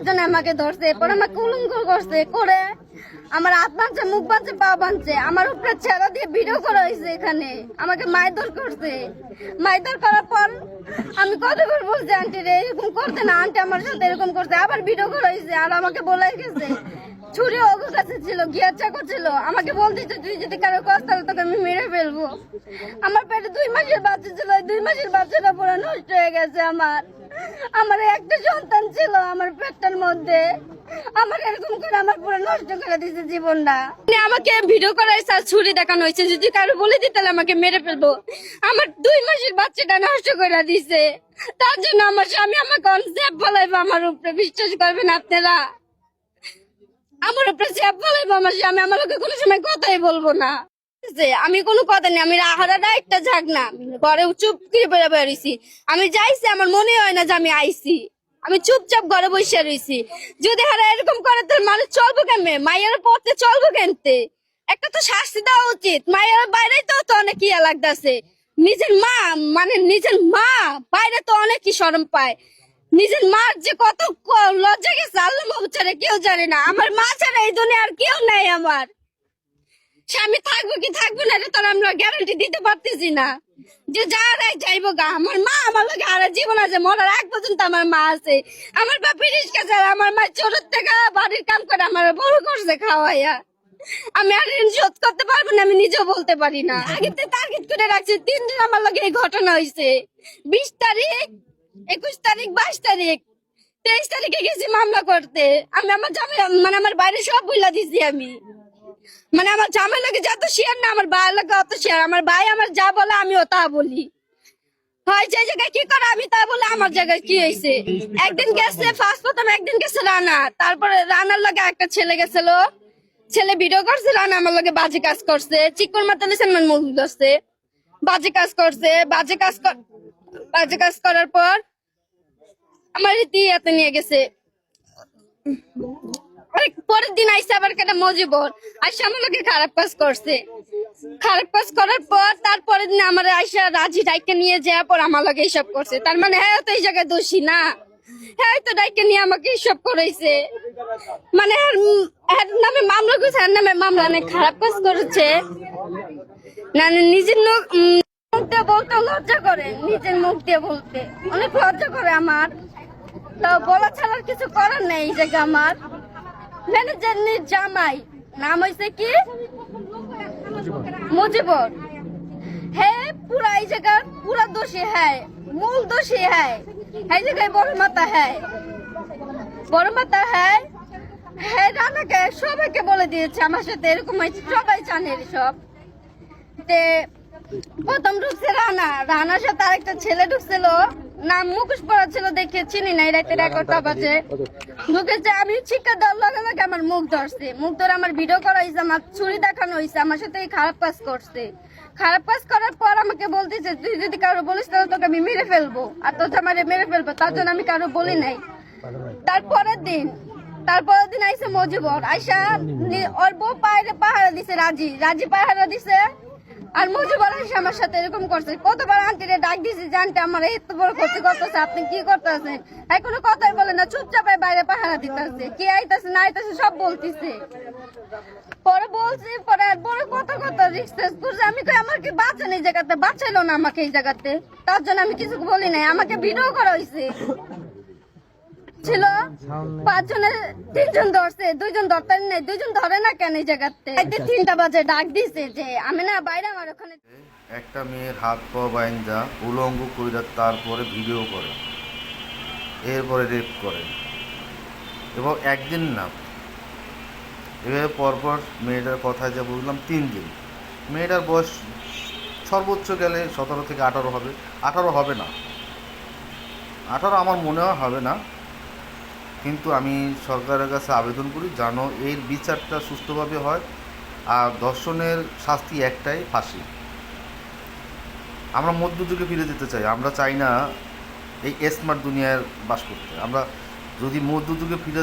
জন্য আমাকে ধরছে, এরপর আমাকে উলঙ্গ করছে, করে আমার হাত বাঁধছে, মুখ বাঁধছে, পা বাঁধছে, আমার উপরে ছেড়া দিয়ে ভিডিও করা হয়েছে। এখানে আমাকে মারধর করছে। মারধর করার পর আমি কতবার বলছি আন্টি রে এরকম করতে না, আন্টি আমার সাথে এরকম করছে, আবার ভিডিও করা হয়েছে। আর আমাকে বলে গেছে ছুরি ওর কাছে ছিল, গিয়ার চাকু ছিল, আমাকে বলতেছে তুই যদি কারো কষ্ট তাহলে তোকে আমি মেরে ফেলবো। আমার পেটে 2 মাসের বাচ্চা ছিল, 2 মাসের বাচ্চাটা পুরো নষ্ট হয়ে গেছে। আমার একটা সন্তান ছিল আমার পেটটার মধ্যে, আমার এরকম করে আমার পুরো নষ্ট করে দিয়েছে জীবনটা। আমাকে ভিডিও করার ছুরি দেখানো হয়েছে, যদি কারো বলে দিতে আমাকে মেরে ফেলবো। আমার 2 মাসের বাচ্চাটা নষ্ট করে দিছে, তার জন্য আমার স্বামী আমাকে অনসেফ বলাইবো। আমার উপরে বিশ্বাস করবেন আপনারা, আমার উপরে সেফ বলাইবো আমার স্বামী, আমার লোকে কোনো সময় কথাই বলবো না। আমি কোনো কথা নেই, আমি আহারাটা একটা ঝাঁক না, ঘরে চুপ করে বেড়ে বেরিয়েছি। আমি যাইছি, আমার মনে হয় না যে আমি আইছি, আমি চুপচাপ ঘরে বসে রয়েছি। যদি হারা এরকম করে তাহলে মানুষ চলবো কেমনে? মায়ের পথে চলবো কেমতে? একটা তো শাস্তি দেওয়া উচিত। মায়ের বাইরে তো অনেক ইয়া লাগতেছে, নিজের মা মানে নিজের মা বাইরে তো অনেক কি শরম পায়। নিজের মার যে কত লজ্জা গেছে আল্লাহ ছাড়া কেউ জানে না। আমার মা ছাড়া এই দুনিয়া আর কেউ নাই। আমার স্বামী থাকবো কি থাকবো না এটা তো আমরা গ্যারান্টি দিতে পারতেছি না, যে যারাই যাইবো গা। আমার মা আমার লোক আর জীবন আছে, মরার আগ পর্যন্ত আমার মা আছে। আমার বাপ রিস্কা ছাড়া, আমার মা ছোট থেকে বাড়ির কাম করে আমার বড় করছে খাওয়াইয়া। আমি আর ঋণ শোধ করতে পারবো না, আমি নিজেও বলতে পারি না। আগে তো টার্গেট করে রাখছি, 3 দিন আমার লোক এই ঘটনা হয়েছে। 20 তারিখ, 21 তারিখ, 22 তারিখ, 23 তারিখে গেছি মামলা করতে। আমি আমার জামাই মানে আমার বাইরে সব বইলা দিছি। আমি মানে আমার জামাই লাগে যত শেয়ার না, আমার ভাইয়ের লাগে অত শেয়ার। আমার ভাই আমার যা বলে আমিও তা বলি, হয় যে জায়গায় কি করে আমি তা বলে আমার জায়গায় কি হয়েছে। একদিন গেছে ফার্স্ট প্রথম, একদিন গেছে রানা, তারপরে রানার লাগে একটা ছেলে গেছিল, ছেলে ভিডিও করছে, রানা আমার লাগে বাজে কাজ করছে, চিকুর মাতালে সালমান মুখ করছে, বাজে কাজ করছে। বাজে কাজ করার পর আমার ইতিহাতে নিয়ে গেছে। পরের দিন আইসা আবার কেটে মজিবর আইসা আমার লোকে খারাপ কাজ করছে। খারাপ কাজ করার পর তারপরের দিন আমার আইসা রাজি ডাইকে নিয়ে যাওয়া পর আমার লোকে এইসব করছে। তার মানে হ্যাঁ তো এই জায়গায় দোষী না, হ্যাঁ তো ডাইকে নিয়ে আমাকে এইসব করেছে। মানে নামে মামলা করছে, নামে মামলা অনেক খারাপ কাজ করেছে। না নিজের মুখ দিয়ে বলতে লজ্জা করে, নিজের মুখ দিয়ে বলতে অনেক লজ্জা করে আমার। তাও বলা ছাড়ার কিছু করার নেই। এই জায়গা আমার ম্যানেজার জামাই নাম হয়েছে কি মুজিবর, হ্যাঁ পুরা এই জায়গার পুরা দোষী, হ্যাঁ মূল দোষী, হ্যাঁ এই জায়গায় বড় মাতা, হ্যাঁ বড় মাতা, হ্যাঁ হ্যাঁ রানাকে সবাইকে বলে দিয়েছে আমার সাথে এরকম হয়েছে, সবাই জানে সব। প্রথম ঢুকছে রানা, রানার সাথে আরেকটা ছেলে ঢুকছিল, নাম মুখোশ পরা ছিল, দেখে চিনি নাই, রাতে 11টা বাজে ঢুকেছে। আমি শিক্ষা দেওয়ার লগে লগে আমার মুখ ধরছে, মুখ ধরে আমার ভিডিও করা হয়েছে, আমার ছুরি দেখানো হয়েছে, আমার সাথে খারাপ কাজ করছে। খারাপ কাজ করার পর আমাকে বলতেছে তুই যদি কারো বলিস তাহলে তোকে আমি মেরে ফেলবো, আর তোর আমার মেরে ফেলবো, তার জন্য আমি কারো বলি নাই। তারপরের দিন আইসে মজিবর, আইসা ওর বউ পাহারা দিছে, রাজি পাহারা দিছে। আর মজিবর আইসা আমার সাথে এরকম করছে। কতবার আন্টিরে ডাক দিয়েছি, জানতে আমার এত বড় ক্ষতি করতেছে, আপনি কি করতেছেন? কোনো কথাই বলে না, চুপচাপ বাইরে পাহারা দিতেছে, কে আইতেছে না আইতেছে সব বলতেছে। পরে বলছি, পরে আর বড় কত রিকোয়েস্ট করছে। আমি কই আমার কি বাঁচান এই জায়গাতে, বাঁচাইলো না আমাকে এই জায়গাতে, তার জন্য আমি কিছু বলি নাই। আমাকে ভিডিও করা হয়েছে ছিল 5 জনের 3 জন ধরছে, 2 জন ধরতে নাই, 2 জন ধরে না কেন এই জায়গাতে? 3টা বাজে ডাক দিছে যে আমি না বাইরে আমার ওখানে। একটা মেয়ের হাত পা বাইন্দা উলঙ্গ কইরা তারপরে ভিডিও করে, এরপরে রেপ করে, এবং একদিন না এভাবে পরপর মেয়েটার কথা যা বুঝলাম 3 দিন। মেয়েটার বয়স সর্বোচ্চ গেলে 17 থেকে 18 হবে, 18 হবে না, 18 আমার মনে হবে না। কিন্তু আমি সরকারের কাছে আবেদন করি যেন এর বিচারটা সুষ্ঠুভাবে হয়। আর ধর্ষণের শাস্তি একটাই, ফাঁসি। আমরা মধ্যযুগে ফিরে যেতে চাই, আমরা চাই না এই স্মার্ট দুনিয়ায় বাস করতে। আমরা যদি মধ্যযুগে ফিরে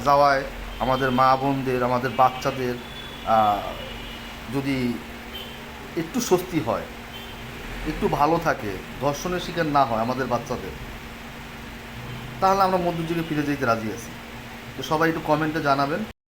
যাওয়ায় আমাদের মা বোনদের, আমাদের বাচ্চাদের যদি একটু স্বস্তি হয়, একটু ভালো থাকে, ধর্ষণের শিকার না হয় আমাদের বাচ্চাদের, তাহলে আমরা মধ্যযুগে ফিরে যেতে রাজি আছি। তো সবাই একটু কমেন্টে জানাবেন।